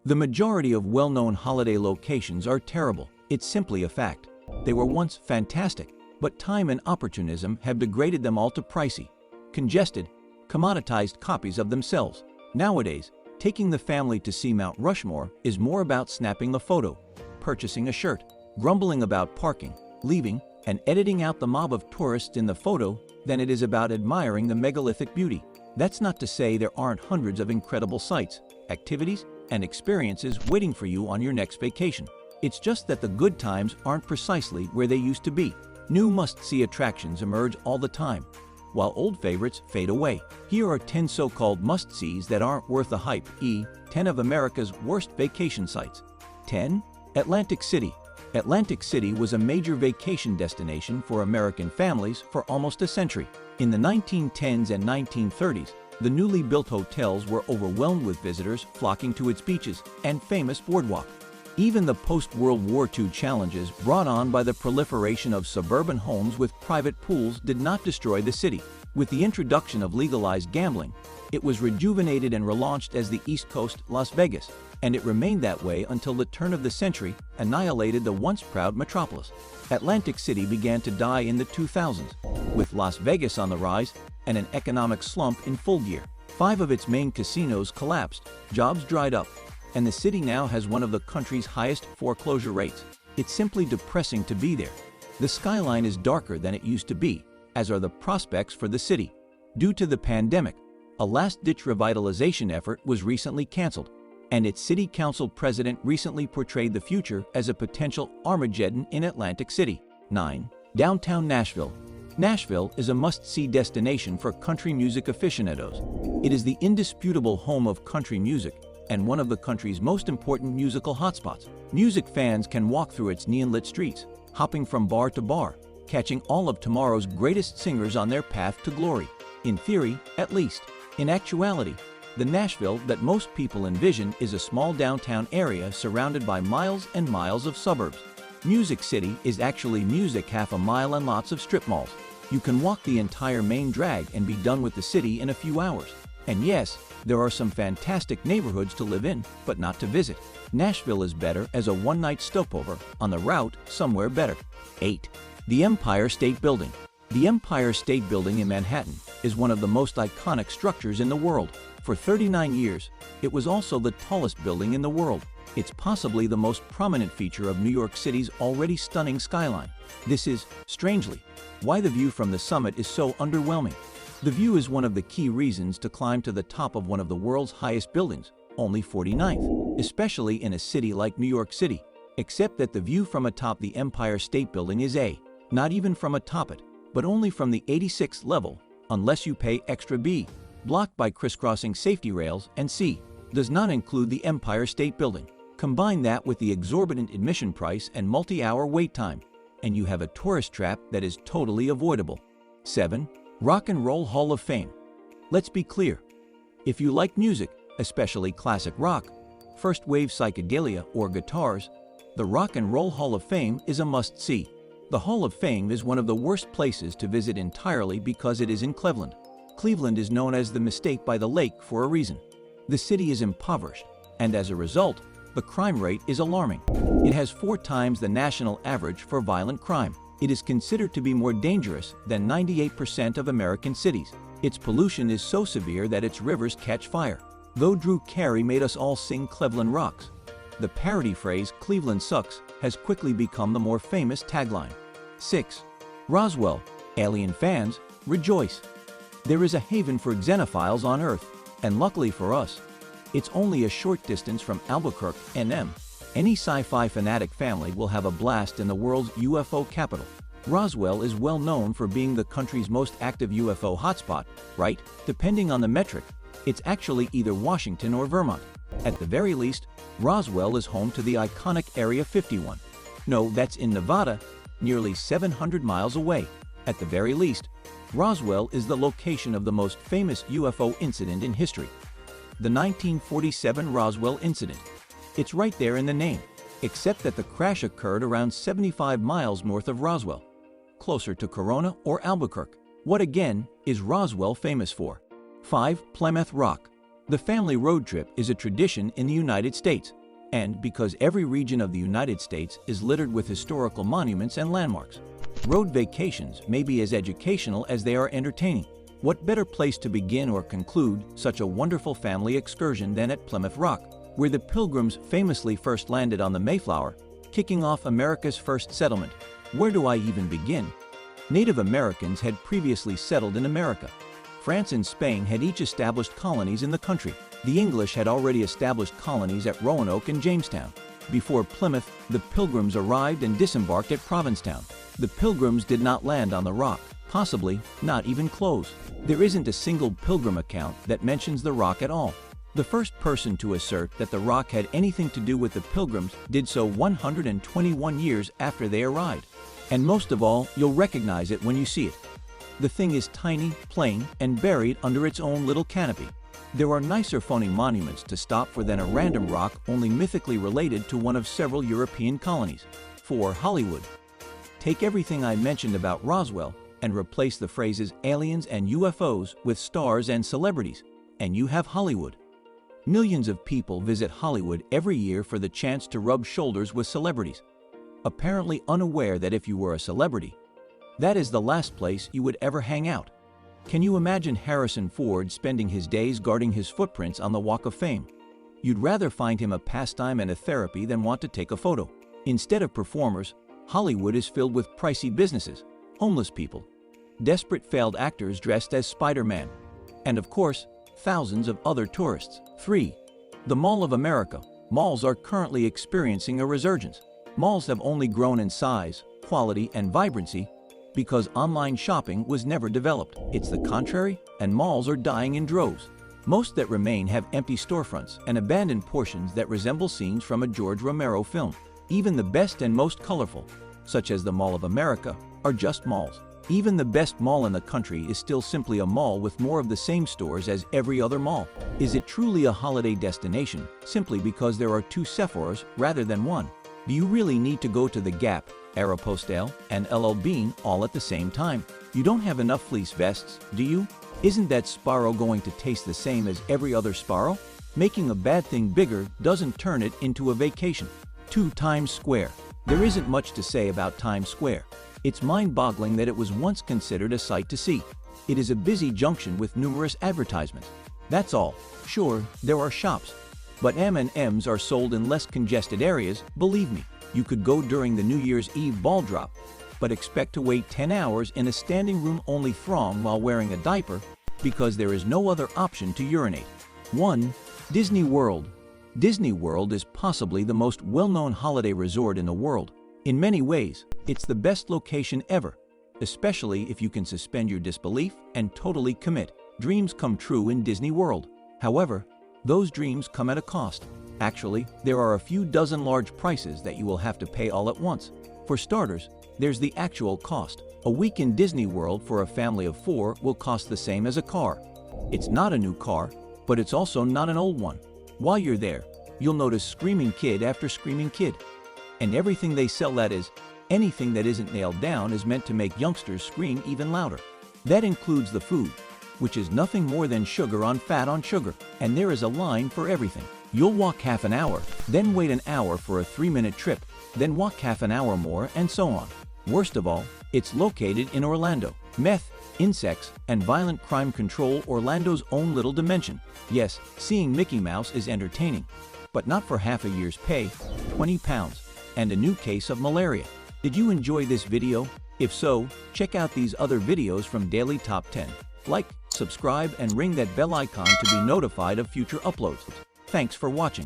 The majority of well-known holiday locations are terrible. It's simply a fact. They were once fantastic, but time and opportunism have degraded them all to pricey, congested, commoditized copies of themselves. Nowadays, taking the family to see Mount Rushmore is more about snapping a photo, purchasing a shirt, grumbling about parking, leaving, and editing out the mob of tourists in the photo than it is about admiring the megalithic beauty. That's not to say there aren't hundreds of incredible sights, activities, and experiences waiting for you on your next vacation. It's just that the good times aren't precisely where they used to be. New must-see attractions emerge all the time, while old favorites fade away. Here are 10 so-called must-sees that aren't worth the hype. 10 of America's worst vacation sites. 10. Atlantic City. Atlantic City was a major vacation destination for American families for almost a century. In the 1910s and 1930s, the newly built hotels were overwhelmed with visitors flocking to its beaches and famous boardwalk. Even the post-World War II challenges brought on by the proliferation of suburban homes with private pools did not destroy the city. With the introduction of legalized gambling, it was rejuvenated and relaunched as the East Coast Las Vegas, and it remained that way until the turn of the century annihilated the once proud metropolis. Atlantic City began to die in the 2000s, with Las Vegas on the rise and an economic slump in full gear. 5 of its main casinos collapsed, jobs dried up, and the city now has one of the country's highest foreclosure rates. It's simply depressing to be there. The skyline is darker than it used to be, as are the prospects for the city. Due to the pandemic, a last-ditch revitalization effort was recently canceled, and its city council president recently portrayed the future as a potential Armageddon in Atlantic City. 9. Downtown Nashville. Nashville is a must-see destination for country music aficionados. It is the indisputable home of country music and one of the country's most important musical hotspots. Music fans can walk through its neon-lit streets, hopping from bar to bar, catching all of tomorrow's greatest singers on their path to glory. In theory, at least. In actuality, the Nashville that most people envision is a small downtown area surrounded by miles and miles of suburbs. Music City is actually music half a mile and lots of strip malls. You can walk the entire main drag and be done with the city in a few hours. And yes, there are some fantastic neighborhoods to live in, but not to visit. Nashville is better as a one-night stopover on the route somewhere better. 8. The Empire State Building. The Empire State Building in Manhattan is one of the most iconic structures in the world. For 39 years, it was also the tallest building in the world. It's possibly the most prominent feature of New York City's already stunning skyline. This is, strangely, why the view from the summit is so underwhelming. The view is one of the key reasons to climb to the top of one of the world's highest buildings, only 49th, especially in a city like New York City. Except that the view from atop the Empire State Building is A, not even from atop it, but only from the 86th level, unless you pay extra B, blocked by crisscrossing safety rails, and C, does not include the Empire State Building. Combine that with the exorbitant admission price and multi-hour wait time, and you have a tourist trap that is totally avoidable. 7. Rock and Roll Hall of Fame. Let's be clear. If you like music, especially classic rock, first-wave psychedelia, or guitars, the Rock and Roll Hall of Fame is a must-see. The Hall of Fame is one of the worst places to visit entirely because it is in Cleveland. Cleveland is known as the mistake by the lake for a reason. The city is impoverished, and as a result, the crime rate is alarming. It has 4 times the national average for violent crime. It is considered to be more dangerous than 98% of American cities. Its pollution is so severe that its rivers catch fire. Though Drew Carey made us all sing Cleveland Rocks, the parody phrase Cleveland sucks has quickly become the more famous tagline. 6. Roswell. Alien fans, rejoice. There is a haven for xenophiles on Earth, and luckily for us, it's only a short distance from Albuquerque, NM. Any sci-fi fanatic family will have a blast in the world's UFO capital. Roswell is well known for being the country's most active UFO hotspot, right? Depending on the metric, it's actually either Washington or Vermont. At the very least, Roswell is home to the iconic Area 51. No, that's in Nevada, nearly 700 miles away. At the very least, Roswell is the location of the most famous UFO incident in history, the 1947 Roswell incident. It's right there in the name, except that the crash occurred around 75 miles north of Roswell, closer to Corona or Albuquerque. What again is Roswell famous for? 5. Plymouth Rock. The family road trip is a tradition in the United States, and because every region of the United States is littered with historical monuments and landmarks, road vacations may be as educational as they are entertaining. What better place to begin or conclude such a wonderful family excursion than at Plymouth Rock, where the Pilgrims famously first landed on the Mayflower, kicking off America's first settlement. Where do I even begin? Native Americans had previously settled in America. France and Spain had each established colonies in the country. The English had already established colonies at Roanoke and Jamestown. Before Plymouth, the Pilgrims arrived and disembarked at Provincetown. The Pilgrims did not land on the Rock, possibly not even close. There isn't a single Pilgrim account that mentions the Rock at all. The first person to assert that the Rock had anything to do with the Pilgrims did so 121 years after they arrived. And most of all, you'll recognize it when you see it. The thing is tiny, plain, and buried under its own little canopy. There are nicer phony monuments to stop for than a random rock only mythically related to one of several European colonies. 4. Hollywood. Take everything I mentioned about Roswell and replace the phrases aliens and UFOs with stars and celebrities, and you have Hollywood. Millions of people visit Hollywood every year for the chance to rub shoulders with celebrities, apparently unaware that if you were a celebrity, that is the last place you would ever hang out. Can you imagine Harrison Ford spending his days guarding his footprints on the Walk of Fame? You'd rather find him a pastime and a therapy than want to take a photo. Instead of performers, Hollywood is filled with pricey businesses, homeless people, desperate failed actors dressed as Spider-Man, and of course, thousands of other tourists. 3. The Mall of America. Malls are currently experiencing a resurgence. Malls have only grown in size, quality, and vibrancy because online shopping was never developed. It's the contrary, and malls are dying in droves. Most that remain have empty storefronts and abandoned portions that resemble scenes from a George Romero film. Even the best and most colorful, such as the Mall of America, are just malls. Even the best mall in the country is still simply a mall with more of the same stores as every other mall. Is it truly a holiday destination simply because there are 2 Sephoras rather than 1? Do you really need to go to the Gap, Aeropostale, and LL Bean all at the same time? You don't have enough fleece vests, do you? Isn't that Sparrow going to taste the same as every other Sparrow? Making a bad thing bigger doesn't turn it into a vacation. 2. Times Square. There isn't much to say about Times Square. It's mind-boggling that it was once considered a sight to see. It is a busy junction with numerous advertisements. That's all. Sure, there are shops, but M&Ms are sold in less congested areas, believe me. You could go during the New Year's Eve ball drop, but expect to wait 10 hours in a standing room-only throng while wearing a diaper because there is no other option to urinate. 1. Disney World. Disney World is possibly the most well-known holiday resort in the world. In many ways, it's the best location ever, especially if you can suspend your disbelief and totally commit. Dreams come true in Disney World. However, those dreams come at a cost. Actually, there are a few dozen large prices that you will have to pay all at once. For starters, there's the actual cost. A week in Disney World for a family of 4 will cost the same as a car. It's not a new car, but it's also not an old one. While you're there, you'll notice screaming kid after screaming kid. And everything they sell, that is, anything that isn't nailed down, is meant to make youngsters scream even louder. That includes the food, which is nothing more than sugar on fat on sugar, and there is a line for everything. You'll walk half an hour, then wait an hour for a 3-minute trip, then walk half an hour more, and so on. Worst of all, it's located in Orlando. Meth, insects, and violent crime control Orlando's own little dimension. Yes, seeing Mickey Mouse is entertaining, but not for half a year's pay, £20, and a new case of malaria. Did you enjoy this video? If so, check out these other videos from Daily Top 10. Like, subscribe, and ring that bell icon to be notified of future uploads. Thanks for watching.